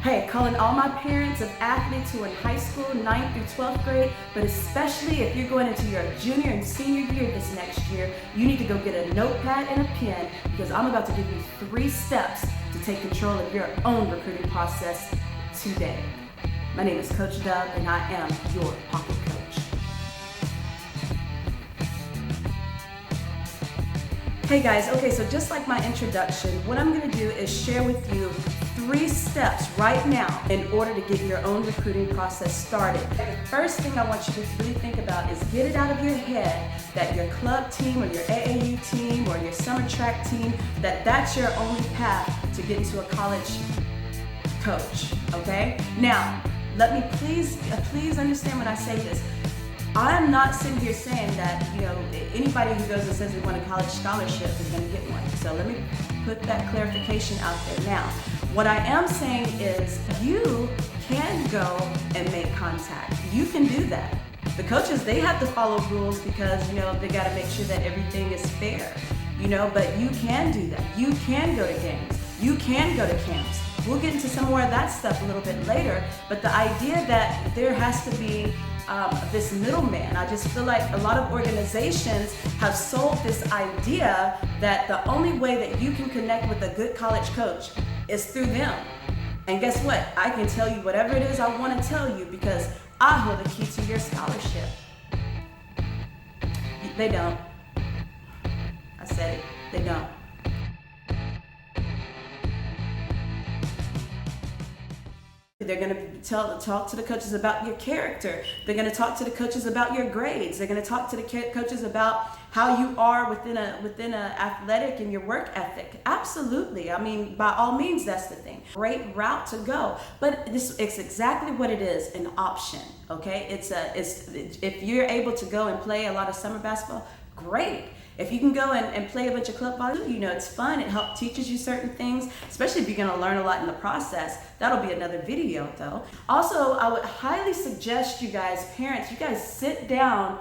Hey, calling all my parents of athletes who are in high school, 9th through 12th grade, but especially if you're going into your junior and senior year this next year, you need to go get a notepad and a pen because I'm about to give you 3 steps to take control of your own recruiting process today. My name is Coach Dubb and I am your pocket coach. Hey guys, okay, so just like my introduction, what I'm gonna do is share with you 3 steps right now in order to get your own recruiting process started. The first thing I want you to really think about is get it out of your head that your club team or your AAU team or your summer track team, that's your only path to get into a college coach, okay? Now, let me please understand when I say this. I'm not sitting here saying that, anybody who goes and says they want a college scholarship is going to get one. So let me put that clarification out there now. What I am saying is you can go and make contact. You can do that. The coaches, they have to follow rules because, they got to make sure that everything is fair, but you can do that. You can go to games. You can go to camps. We'll get into some more of that stuff a little bit later, but the idea that there has to be this middleman, I just feel like a lot of organizations have sold this idea that the only way that you can connect with a good college coach is through them. And guess what? I can tell you whatever it is I want to tell you because I hold the key to your scholarship. They don't. I said it. They don't. They're going to talk to the coaches about your character. They're going to talk to the coaches about your grades. They're going to talk to the coaches about how you are within a athletic and your work ethic. Absolutely. I mean, by all means, that's the thing. Great route to go. But it's exactly what it is, an option. Okay? If you're able to go and play a lot of summer basketball, great. If you can go and play a bunch of club volleyball, it's fun. It teaches you certain things, especially if you're going to learn a lot in the process. That'll be another video though. Also, I would highly suggest you guys, parents, you guys sit down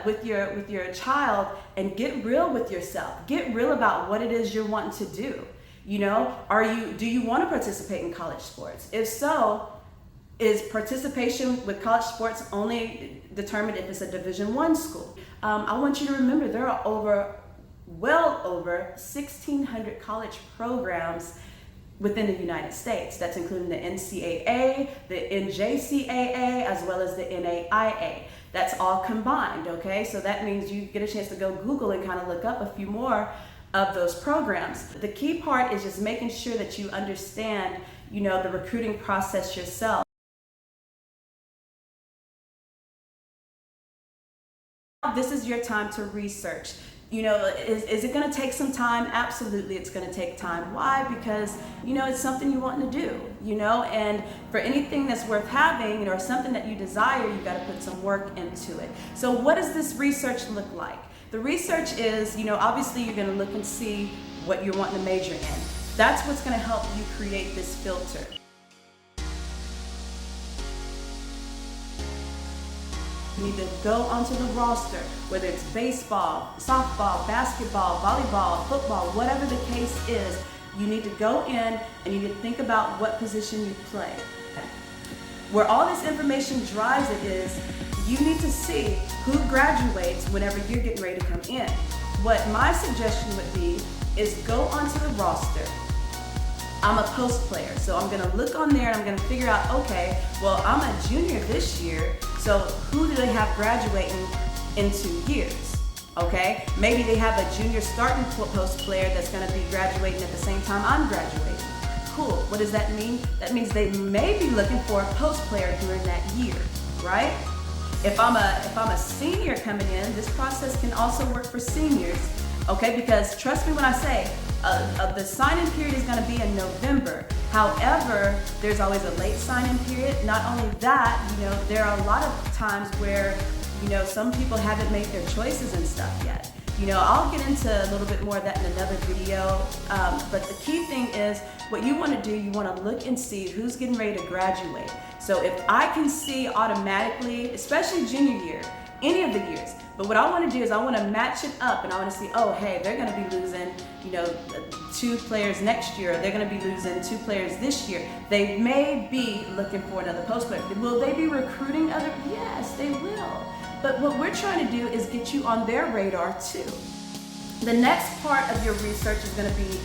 with your child and get real with yourself. Get real about what it is you're wanting to do. Do you want to participate in college sports? If so, is participation with college sports only determined if it's a Division I school? I want you to remember there are well over 1,600 college programs within the United States. That's including the NCAA, the NJCAA, as well as the NAIA. That's all combined, okay? So that means you get a chance to go Google and kind of look up a few more of those programs. The key part is just making sure that you understand, the recruiting process yourself. This is your time to research. Is it going to take some time? Absolutely, it's going to take time. Why? Because, it's something you want to do, and for anything that's worth having, or something that you desire, you got to put some work into it. So what does this research look like? The research is, obviously you're going to look and see what you're wanting to major in. That's what's going to help you create this filter. You need to go onto the roster, whether it's baseball, softball, basketball, volleyball, football, whatever the case is. You need to go in and you need to think about what position you play. Where all this information drives it is you need to see who graduates whenever you're getting ready to come in. What my suggestion would be is go onto the roster. I'm a post player, so I'm gonna look on there and I'm gonna figure out, okay, well, I'm a junior this year, so who do they have graduating in 2 years, okay? Maybe they have a junior starting post player that's gonna be graduating at the same time I'm graduating. Cool, what does that mean? That means they may be looking for a post player during that year, right? If I'm a senior coming in, this process can also work for seniors, okay? Because trust me when I say, the sign-in period is going to be in November. However, there's always a late sign-in period. Not only that, there are a lot of times where, some people haven't made their choices and stuff yet. I'll get into a little bit more of that in another video. But the key thing is what you want to do, you want to look and see who's getting ready to graduate. So if I can see automatically, especially junior year, any of the years, But what I want to do is I want to match it up, and I want to see, oh, hey, they're going to be losing, 2 players next year. They're going to be losing 2 players this year. They may be looking for another post player. Will they be recruiting other? Yes, they will. But what we're trying to do is get you on their radar too. The next part of your research is going to be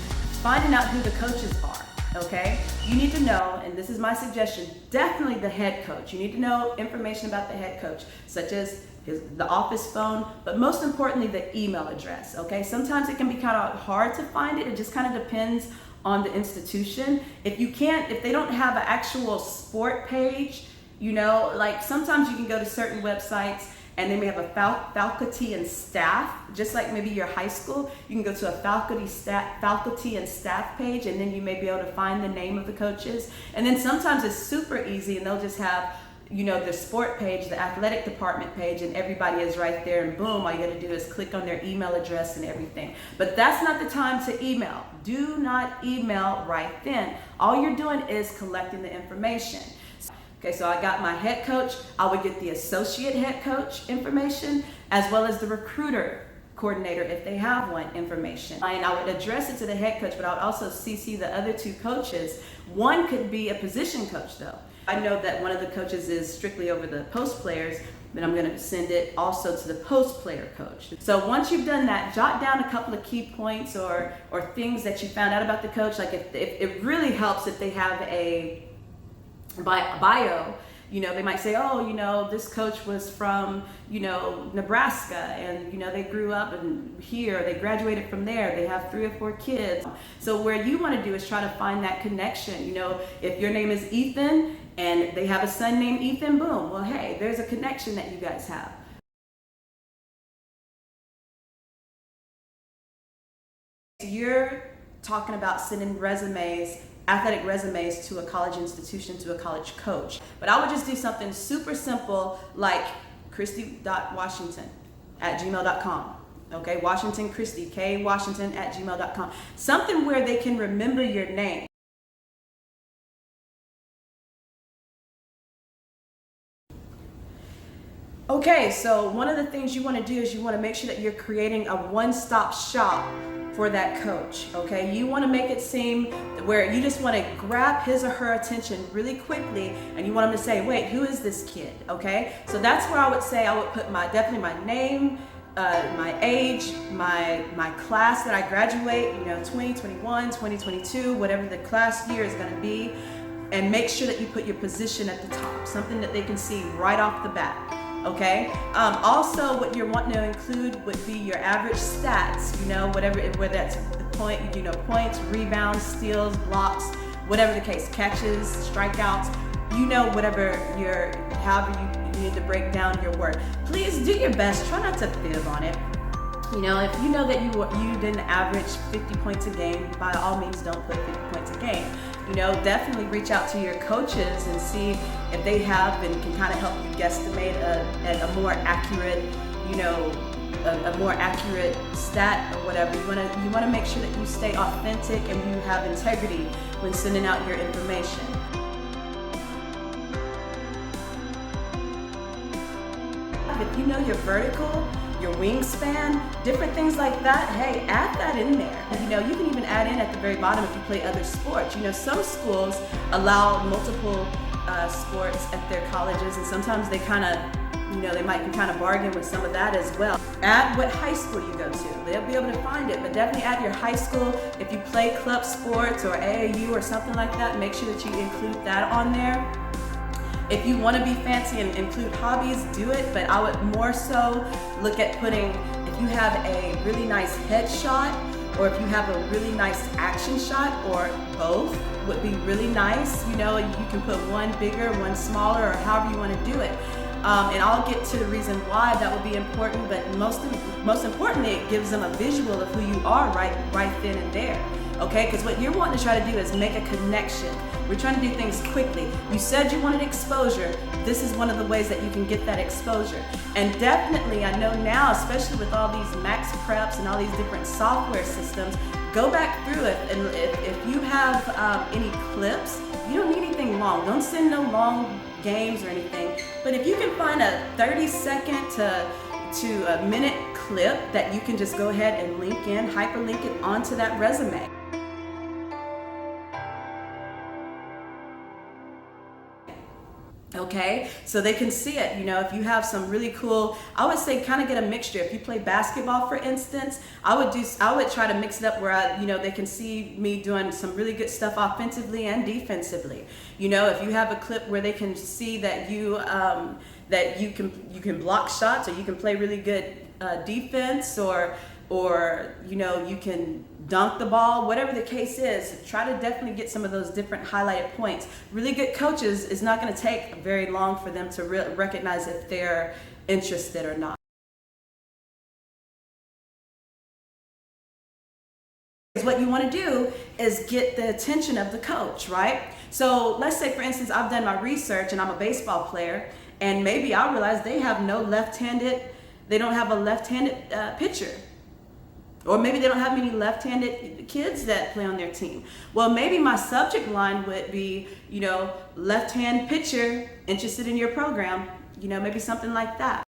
finding out who the coaches are. Okay, you need to know, and this is my suggestion, definitely the head coach. You need to know information about the head coach, such as the office phone, but most importantly, the email address. Okay, sometimes it can be kind of hard to find it. It just kind of depends on the institution. If they don't have an actual sport page, like sometimes you can go to certain websites and they may have a faculty and staff, just like maybe your high school. You can go to a faculty and staff page, and then you may be able to find the name of the coaches. And then sometimes it's super easy, and they'll just have, the sport page, the athletic department page, and everybody is right there, and boom, all you gotta do is click on their email address and everything. But that's not the time to email. Do not email right then. All you're doing is collecting the information. Okay, so I got my head coach. I would get the associate head coach information, as well as the recruiter coordinator, if they have one, information. And I would address it to the head coach, but I would also CC the other 2 coaches. One could be a position coach though. I know that one of the coaches is strictly over the post players, then I'm gonna send it also to the post player coach. So once you've done that, jot down a couple of key points or things that you found out about the coach. Like if it really helps if they have a bio, they might say, oh, this coach was from, Nebraska, and, they grew up here, they graduated from there, they have 3 or 4 kids. So where you want to do is try to find that connection. If your name is Ethan and they have a son named Ethan, boom, well, hey, there's a connection that you guys have. You're talking about sending athletic resumes to a college institution, to a college coach. But I would just do something super simple like Kristi.Washington@gmail.com. Okay, Washington Kristi, kwashington@gmail.com. Something where they can remember your name. Okay, so one of the things you want to do is you want to make sure that you're creating a one-stop shop for that coach. Okay, you want to make it seem where you just want to grab his or her attention really quickly, and you want them to say, wait, who is this kid? Okay, so that's where I would say I would put definitely my name, my age, my class that I graduate, 2021, 2022, whatever the class year is going to be, and make sure that you put your position at the top, something that they can see right off the bat. Okay. Also, what you're wanting to include would be your average whether that's points, rebounds, steals, blocks, whatever the case, catches, strikeouts, however you need to break down your work. Please do your best. Try not to fib on it. If you know that you didn't average 50 points a game, by all means don't put 50 points a game. Definitely reach out to your coaches and see if they have and can kind of help you guesstimate a more accurate, a more accurate stat or whatever. You want to make sure that you stay authentic and you have integrity when sending out your information. If you know your vertical, your wingspan, different things like that, hey, add that in there. You can even add in at the very bottom if you play other sports. Some schools allow multiple sports at their colleges, and sometimes they kind of, they might kind of bargain with some of that as well. Add what high school you go to. They'll be able to find it, but definitely add your high school. If you play club sports or AAU or something like that, make sure that you include that on there. If you want to be fancy and include hobbies, do it, but I would more so look at putting, if you have a really nice headshot, or if you have a really nice action shot, or both would be really nice. You can put one bigger, one smaller, or however you want to do it. And I'll get to the reason why that would be important, but most importantly, it gives them a visual of who you are right then and there. Okay, because what you're wanting to try to do is make a connection. We're trying to do things quickly. You said you wanted exposure. This is one of the ways that you can get that exposure. And definitely, I know now, especially with all these max preps and all these different software systems, go back through it. And if you have any clips, you don't need anything long. Don't send no long games or anything. But if you can find a 30-second to a minute clip that you can just go ahead and hyperlink it onto that resume. Okay, so they can see it. You know, if you have some really cool, I would say kind of get a mixture. If you play basketball, for instance, I would try to mix it up where they can see me doing some really good stuff offensively and defensively. You know, if you have a clip where they can see that you can block shots, or you can play really good defense, or you can dunk the ball, whatever the case is, try to definitely get some of those different highlighted points. Really good coaches, it's not going to take very long for them to recognize if they're interested or not. What you want to do is get the attention of the coach, right? So let's say, for instance, I've done my research and I'm a baseball player, and maybe I realize they don't have a left-handed pitcher. Or maybe they don't have many left-handed kids that play on their team. Well, maybe my subject line would be, left-hand pitcher interested in your program, maybe something like that.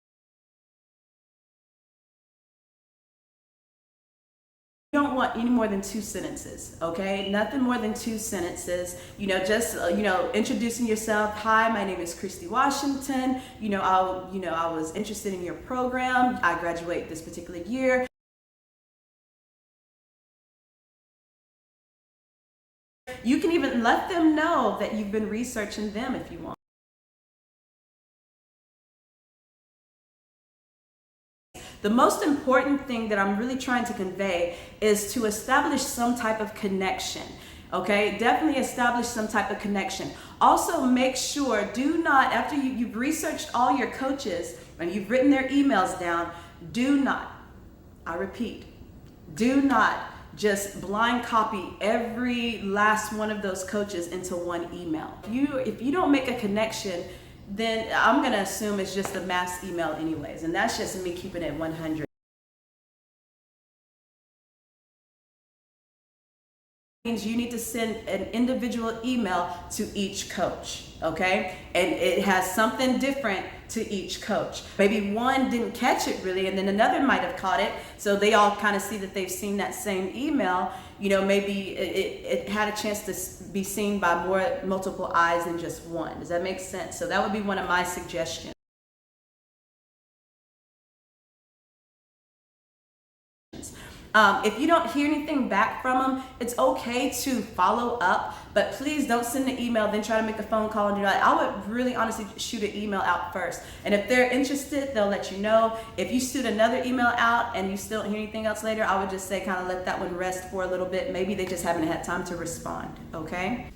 You don't want any more than 2 sentences, okay? Nothing more than 2 sentences. Introducing yourself. Hi, my name is Kristi Washington. I was interested in your program. I graduate this particular year. You can even let them know that you've been researching them if you want. The most important thing that I'm really trying to convey is to establish some type of connection. Okay, definitely establish some type of connection. Also, make sure, after you've researched all your coaches and you've written their emails down, I repeat, do not just blind copy every last one of those coaches into one email. If you don't make a connection, then I'm gonna assume it's just a mass email anyways, and that's just me keeping it 100. Means you need to send an individual email to each coach, okay? And it has something different to each coach. Maybe one didn't catch it really, and then another might have caught it, so they all kind of see that they've seen that same email. Maybe it had a chance to be seen by multiple eyes than just one. Does that make sense? So that would be one of my suggestions. If you don't hear anything back from them, it's okay to follow up, but please don't send an email, then try to make a phone call and do that. I would really honestly shoot an email out first. And if they're interested, they'll let you know. If you shoot another email out and you still don't hear anything else later, I would just say kind of let that one rest for a little bit. Maybe they just haven't had time to respond, okay?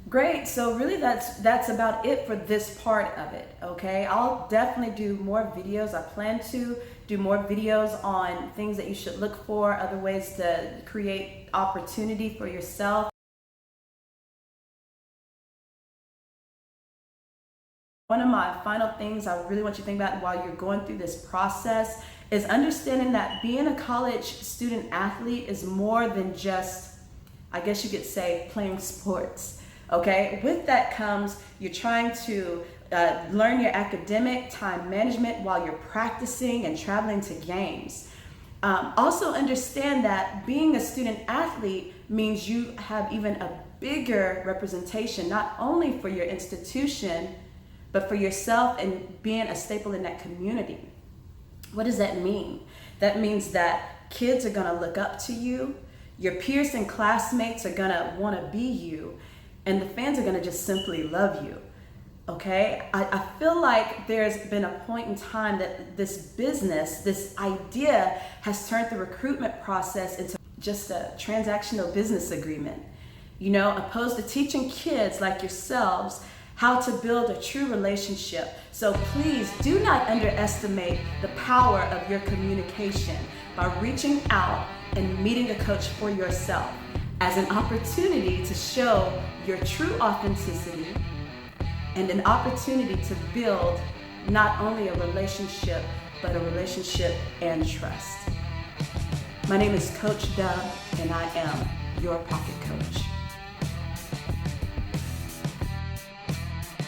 Great, so really that's about it for this part of it, okay? I'll definitely do more videos. I plan to do more videos on things that you should look for, other ways to create opportunity for yourself. One of my final things I really want you to think about while you're going through this process is understanding that being a college student athlete is more than just, I guess you could say, playing sports. Okay, with that comes you're trying to learn your academic time management while you're practicing and traveling to games. Also understand that being a student athlete means you have even a bigger representation, not only for your institution, but for yourself and being a staple in that community. What does that mean? That means that kids are gonna look up to you, your peers and classmates are gonna wanna be you, and the fans are gonna just simply love you, okay? I feel like there's been a point in time that this business, this idea has turned the recruitment process into just a transactional business agreement, opposed to teaching kids like yourselves how to build a true relationship. So please do not underestimate the power of your communication by reaching out and meeting a coach for yourself as an opportunity to show your true authenticity and an opportunity to build not only a relationship, but a relationship and trust. My name is Coach Dubb, and I am your pocket coach.